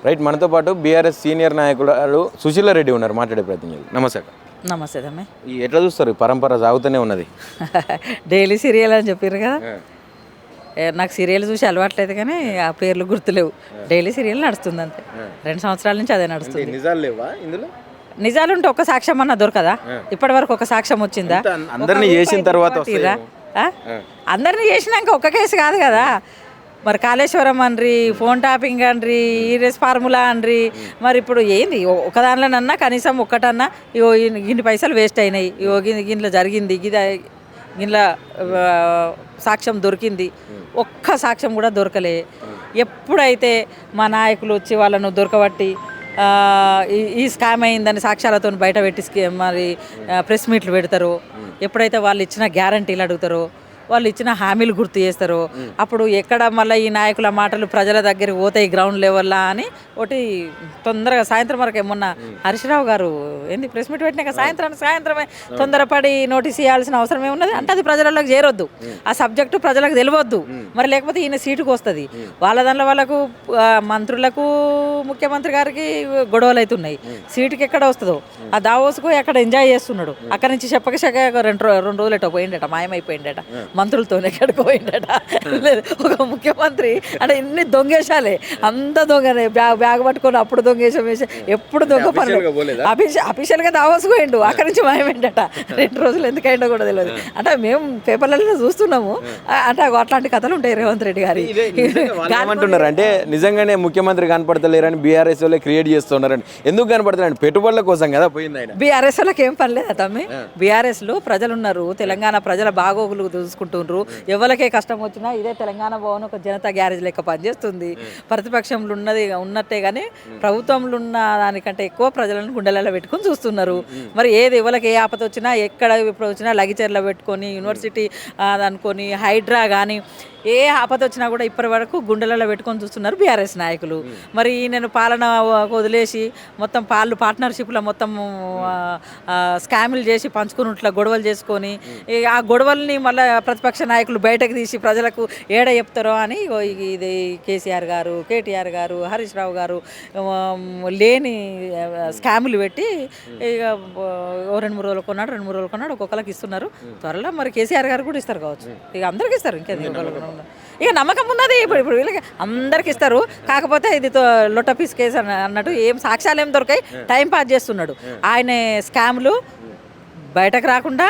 Right, మనతో పాటు BRS senior నాయకులు సుశీల రెడ్డి ఉన్నారు, మాట్లాడే ప్రయత్నం చేద్దాం. నమస్తే అక్క. నమస్తే తమ్మి. ఈ ఎట్లా చూస్తారు, పరంపర సాగుతూనే ఉన్నది. డైలీ సీరియల్ అని చెప్పారు కదా, నాకు సీరియల్ చూసి అలవాట్లేదు కానీ ఆ పేర్లు గుర్తులేవు. డైలీ సీరియల్ నడుస్తుంది అంతే, 2 సంవత్సరాల నుంచి అదే నడుస్తుంది. నిజాలు లేవా ఇందులో? నిజాలు ఉంటే ఒక సాక్ష్యం అన్న దొరకదా? ఇప్పటి వరకు ఒక సాక్ష్యం వచ్చిందా? అందరినీ చేసిన తర్వాత అందరినీ చేసినాక ఒక్క కేసు కాదు కదా. మరి కాళేశ్వరం అండ్రి, ఫోన్ టాపింగ్ అండ్రి, ఈరెస్ ఫార్ములా అండ్రి, మరి ఇప్పుడు ఏంది ఒక దానిలోనన్నా కనీసం ఒక్కటన్నా ఇగో ఇన్ని పైసలు వేస్ట్ అయినాయి, ఇగో గిన్నెలో జరిగింది, గిన్నెల సాక్ష్యం దొరికింది, ఒక్క సాక్ష్యం కూడా దొరకలే. ఎప్పుడైతే మా నాయకులు వచ్చి వాళ్ళను దొరకబట్టి ఈ స్కామ్ అయిందని సాక్ష్యాలతో బయట పెట్టి మరి ప్రెస్ మీట్లు పెడతారో, ఎప్పుడైతే వాళ్ళు ఇచ్చిన గ్యారంటీలు అడుగుతారో, వాళ్ళు ఇచ్చిన హామీలు గుర్తు చేస్తారు, అప్పుడు ఎక్కడ మళ్ళీ ఈ నాయకుల మాటలు ప్రజల దగ్గరికి పోతాయి గ్రౌండ్ లెవెల్లా అని ఒకటి తొందరగా సాయంత్రం వరకు ఏమన్నా హరీశ్రావు గారు ఏంది ప్రెస్ మీట్ పెట్టినాక సాయంత్రమే తొందరపడి నోటీస్ ఇవ్వాల్సిన అవసరం ఏమున్నది అంటే అది ప్రజలకు చేరొద్దు, ఆ సబ్జెక్టు ప్రజలకు తెలియవద్దు. మరి లేకపోతే ఈయన సీటుకు వస్తుంది, వాళ్ళ దానిలో వాళ్ళకు మంత్రులకు ముఖ్యమంత్రి గారికి గొడవలు అవుతున్నాయి, సీటుకి ఎక్కడ వస్తుందో ఆ దావోసుకు ఎక్కడ ఎంజాయ్ చేస్తున్నాడు, అక్కడి నుంచి చెప్పక 2 రోజులు ఎటో పోయిండట, మాయమైపోయిండట, మంత్రులతోనే ఎక్కడికి పోయిండట. లేదు ఒక ముఖ్యమంత్రి అంటే ఇన్ని దొంగేశాలే, అంత దొంగనే, బ్యాగ్ పట్టుకొని అప్పుడు దొంగేశం వేసి ఎప్పుడు దొంగ పనులు. అఫీషియల్గా దావోసు పోయిండు, అక్కడి నుంచి మాయమైండట. 2 రోజులు ఎందుకైండో కూడా తెలియదు. అంటే మేము పేపర్లలో చూస్తున్నాము, అంటే అట్లాంటి కథలు ఉంటాయి రేవంత్ రెడ్డి గారి. ఏమంటున్నారు అంటే నిజంగానే ముఖ్యమంత్రి కనపడతలేరని బీఆర్ఎస్ వాళ్ళే క్రియేట్ చేస్తున్నారని. ఎందుకు కనపడతారండి? పెట్టుబడుల కోసం కదా పోయింది ఆయన. బీఆర్ఎస్ వాళ్ళకి ఏం పని లేదా తమ్మి? బీఆర్ఎస్లో ప్రజలు ఉన్నారు, తెలంగాణ ప్రజల బాగోగులు చూసుకుంటున్నారు. ఎవరికే కష్టం వచ్చినా ఇదే తెలంగాణ భవన్ ఒక జనతా గ్యారేజ్ లెక్క పనిచేస్తుంది. ప్రతిపక్షంలో ఉన్నట్టే కానీ ప్రభుత్వంలో ఉన్న దానికంటే ఎక్కువ ప్రజలను గుండెలలో పెట్టుకొని చూస్తున్నారు. మరి ఏది ఎవరికి ఏ ఆపద వచ్చినా ఎక్కడ ఇప్పుడు వచ్చినా లగిచర్లో పెట్టుకొని యూనివర్సిటీ అనుకొని హైడ్రా కానీ ఏ ఆపద వచ్చినా కూడా ఇప్పటి వరకు గుండెలలో పెట్టుకొని చూస్తున్నారు బీఆర్ఎస్ నాయకులు. మరి నేను పాలన వదిలేసి మొత్తం పార్ట్నర్షిప్లో మొత్తం స్కాములు చేసి పంచుకున్నట్ల గొడవలు చేసుకొని ఆ గొడవల్ని మళ్ళీ ప్రతిపక్ష నాయకులు బయటకు తీసి ప్రజలకు ఏడ చెప్తారో అని ఇది కేసీఆర్ గారు, కేటీఆర్ గారు, హరీష్ రావు గారు లేని స్కాములు పెట్టి ఇక 2-3 రోజులు కొన్నాడు ఒక్కొక్కరికి ఇస్తున్నారు. త్వరలో మరి కేసీఆర్ గారు కూడా ఇస్తారు కావచ్చు, ఇక అందరికి ఇస్తారు. ఇంకేంది ఇక నమ్మకం ఉన్నది. ఇప్పుడు వీళ్ళకి అందరికి ఇస్తారు. కాకపోతే ఇది లొట్టపీస్ కేసు అన్నట్టు ఏం సాక్ష్యాలు ఏం దొరికాయి, టైం పాస్ చేస్తున్నాడు. ఆయన స్కామ్లు బయటకు రాకుండా,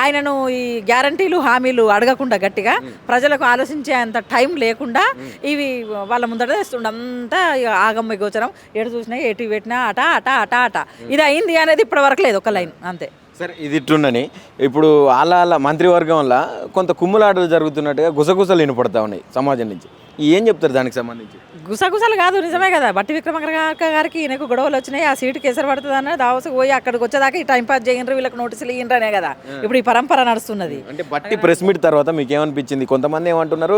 ఆయనను ఈ గ్యారంటీలు హామీలు అడగకుండా గట్టిగా ప్రజలకు ఆలోచించే అంత టైం లేకుండా ఇవి వాళ్ళ ముందట తెస్తుండే అంతా ఆగమ్మ గోచరం, ఎటు చూసినా ఎటు పెట్టినా అట ఇది అయింది అనేది ఇప్పటి వరకు లేదు, ఒక లైన్ అంతే. సరే, ఇది ఇట్లుండని ఇప్పుడు వాళ్ళ మంత్రివర్గంలో కొంత కుమ్ములాటలు జరుగుతున్నట్టుగా గుసగుసలు వినపడతా ఉన్నాయి సమాజం నుంచి. ఏం చెప్తారు దానికి సంబంధించి? గుసగుసలు కాదు, నిజమే కదా. బట్టి విక్రమార్క గారికి ఈయనకు గొడవలు వచ్చినాయి, ఆ సీటుకి ఎసరు పడుతుంది అన్న దావసకు పోయి అక్కడికి వచ్చేదాకా ఈ టైం పాస్ చేయండి, వీళ్ళకి నోటీసులు ఇయ్యండి కదా ఇప్పుడు ఈ పరంపర నడుస్తున్నది. అంటే బట్టి ప్రెస్ మీట్ తర్వాత మీకు ఏమనిపించింది? కొంతమంది ఏమంటున్నారు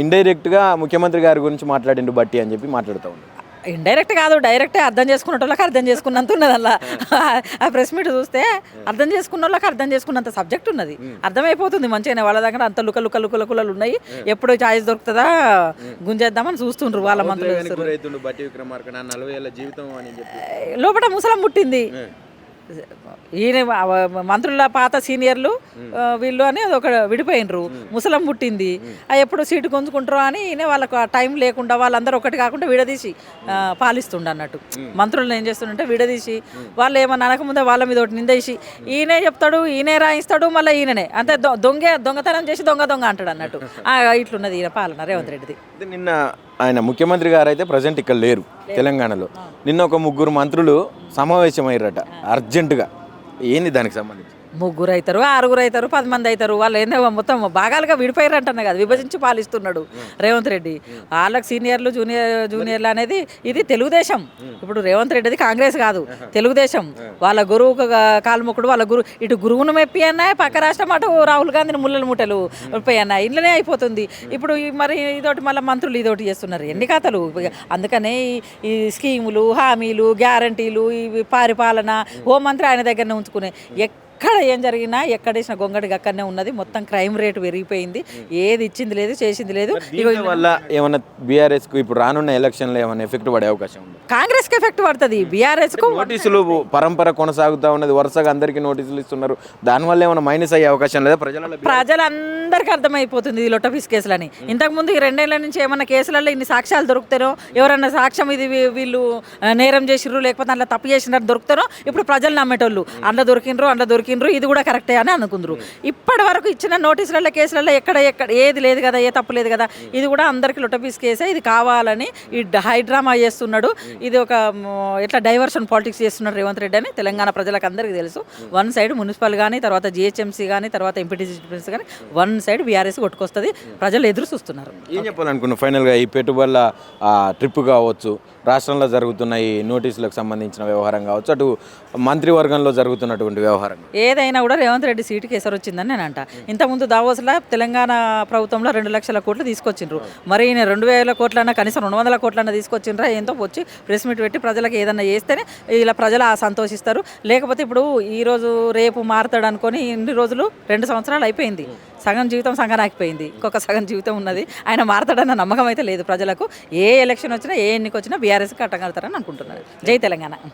ఇండైరెక్ట్గా ముఖ్యమంత్రి గారి గురించి మాట్లాడిండు బట్టి అని చెప్పి మాట్లాడుతూ ఉన్నారు. ఇండైరెక్ట్ కాదు, డైరెక్టే అర్థం చేసుకున్న వాళ్ళకి అర్థం చేసుకున్నంత ఉన్నది అలా. ఆ ప్రెస్ మీట్ చూస్తే అర్థం చేసుకున్న వాళ్ళకి అర్థం చేసుకున్నంత సబ్జెక్ట్ ఉన్నది, అర్థమైపోతుంది మంచిగానే. వాళ్ళ దగ్గర అంత లుకలు ఉన్నాయి, ఎప్పుడు ఛాయిస్ దొరుకుతుందా గుంజేద్దామని చూస్తుండ్రు వాళ్ళ మంత్రులు. లోపల ముసలం ముట్టింది, ఈయన మంత్రుల పాత సీనియర్లు వీళ్ళు అని ఒక విడిపోయినరు, ముసలం పుట్టింది, ఎప్పుడు సీటు గుంజుకుంటారో అని ఈయన వాళ్ళకు టైం లేకుండా వాళ్ళందరూ ఒకటి కాకుండా విడదీసి పాలిస్తుండ అన్నట్టు. మంత్రులను ఏం చేస్తుండే విడదీసి వాళ్ళు ఏమన్నా అనకముందే వాళ్ళ మీద ఒకటి నిందేసి ఈయనే చెప్తాడు, ఈయనే రాయిస్తాడు, మళ్ళీ ఈయననే అంతే దొంగతనం చేసి దొంగ అంటాడు అన్నట్టు. ఇట్లున్నది ఈయన పాలన రేవంత్ రెడ్డిది. నిన్న ఆయన ముఖ్యమంత్రి గారు అయితే ప్రజెంట్ ఇక్కడ లేరు తెలంగాణలో. నిన్న ఒక 3 మంత్రులు సమావేశమయ్యారట అర్జెంటుగా. ఏంది దానికి సంబంధించి? 3 అవుతారు, 6 అవుతారు, 10 మంది అవుతారు. వాళ్ళు ఏందో మొత్తం భాగాలుగా విడిపోయారు అంటున్నా కదా, విభజించి పాలిస్తున్నాడు రేవంత్ రెడ్డి. వాళ్ళకి సీనియర్లు జూనియర్లు అనేది ఇది తెలుగుదేశం. ఇప్పుడు రేవంత్ రెడ్డిది కాంగ్రెస్ కాదు, తెలుగుదేశం. వాళ్ళ గురువు కాలుముకుడు, వాళ్ళ ఇటు గురువును మెప్పి అన్నాయి, పక్క రాష్ట్రం అటు రాహుల్ గాంధీని ముళ్ళలు ముట్టలు ముప్పై అన్నాయి, ఇంట్లోనే అయిపోతుంది. ఇప్పుడు మరి ఇదోటి మళ్ళీ మంత్రులు ఇదోటి చేస్తున్నారు, ఎన్ని కథలు. అందుకనే ఈ స్కీములు, హామీలు, గ్యారంటీలు, ఇవి పరిపాలన, హోంమంత్రి ఆయన దగ్గరనే ఉంచుకునే ఎక్కడ ఏం జరిగినా ఎక్కడేసిన గొంగడి అక్కడనే ఉన్నది. మొత్తం క్రైమ్ రేటు పెరిగిపోయింది. ఏది ఇచ్చింది లేదు, చేసింది లేదు. దీని వల్ల ఏమైనా బీఆర్ఎస్కు ఇప్పుడు రానున్న ఎలక్షన్లో ఏమైనా ఎఫెక్ట్ పడే అవకాశం ఉంది? కాంగ్రెస్కి ఎఫెక్ట్ పడుతుంది, బీఆర్ఎస్కు నోటీసులు పరంపర కొనసాగుతూ ఉన్నది, వరుసగా అందరికీ నోటీసులు ఇస్తున్నారు. దానివల్ల ఏమైనా మైనస్ అయ్యే అవకాశం లేదా ప్రజలలో? ప్రజలందరికీ అర్థమైపోతుంది ఇది లొట్టపీస్ కేసులని. ఇంతకుముందు ఈ 2 ఏళ్ల నుంచి ఏమన్నా కేసులలో ఇన్ని సాక్ష్యాలు దొరుకుతారో, ఎవరన్నా సాక్ష్యం ఇది వీళ్ళు నేరం చేసిర్రు లేకపోతే అందులో తప్పు చేసినట్టు దొరుకుతారో ఇప్పుడు ప్రజలు నమ్మేటోళ్ళు. అందులో దొరికిండ్రు ఇది కూడా కరెక్టే అని అనుకుందరు. ఇప్పటి వరకు ఇచ్చిన నోటీసులలో కేసులలో ఎక్కడ ఏది లేదు కదా, ఏ తప్పు లేదు కదా. ఇది కూడా అందరికీ లొట్టపీస్ కేసే. ఇది కావాలని ఈ హైడ్రామా చేస్తున్నాడు. ఇది ఒక ఎట్లా డైవర్షన్ పాలిటిక్స్ చేస్తున్నాడు రేవంత్ రెడ్డి అని తెలంగాణ ప్రజలకు అందరికీ తెలుసు. వన్ సైడ్ మున్సిపల్ కానీ, తర్వాత జిహెచ్ఎంసీ కానీ, తర్వాత ఎంపీటీసీ కానీ వన్ సైడ్ బీఆర్ఎస్ కొట్టుకొస్తుంది. ప్రజలు ఎదురు చూస్తున్నారు. ఏం చెప్పాలనుకున్నాను ఫైనల్గా ఈ పెట్టుబడుల ట్రిప్ కావచ్చు, రాష్ట్రంలో జరుగుతున్న ఈ నోటీసులకు సంబంధించిన వ్యవహారం కావచ్చు, అటు మంత్రివర్గంలో జరుగుతున్నటువంటి వ్యవహారం, ఏదైనా కూడా రేవంత్ రెడ్డి సీటుకి ఎసరు వచ్చిందని నేను అంట. ఇంతకుముందు దావోస్లో తెలంగాణ ప్రభుత్వంలో 2 లక్షల కోట్లు తీసుకొచ్చిండ్రు. మరి ఈయన 2,000 కోట్లన్నా కనీసం 200 కోట్లన్నా తీసుకొచ్చిండ్రా ఏంతో వచ్చి ప్రెస్ మీట్ పెట్టి ప్రజలకు ఏదన్నా చేస్తేనే ఇలా ప్రజలు సంతోషిస్తారు. లేకపోతే ఇప్పుడు ఈరోజు రేపు మారుతాడు అనుకొని ఇన్ని రోజులు 2 సంవత్సరాలు అయిపోయింది. సగం జీవితం సంగనాకిపోయింది. ఇంకొక సగం జీవితం ఉన్నది. ఆయన మారతాడన్న నమ్మకం అయితే లేదు ప్రజలకు. ఏ ఎలక్షన్ వచ్చినా, ఏ ఎన్నిక వచ్చినా బీఆర్ఎస్కి కట్టగలుగుతారని అనుకుంటున్నారు. జై తెలంగాణ.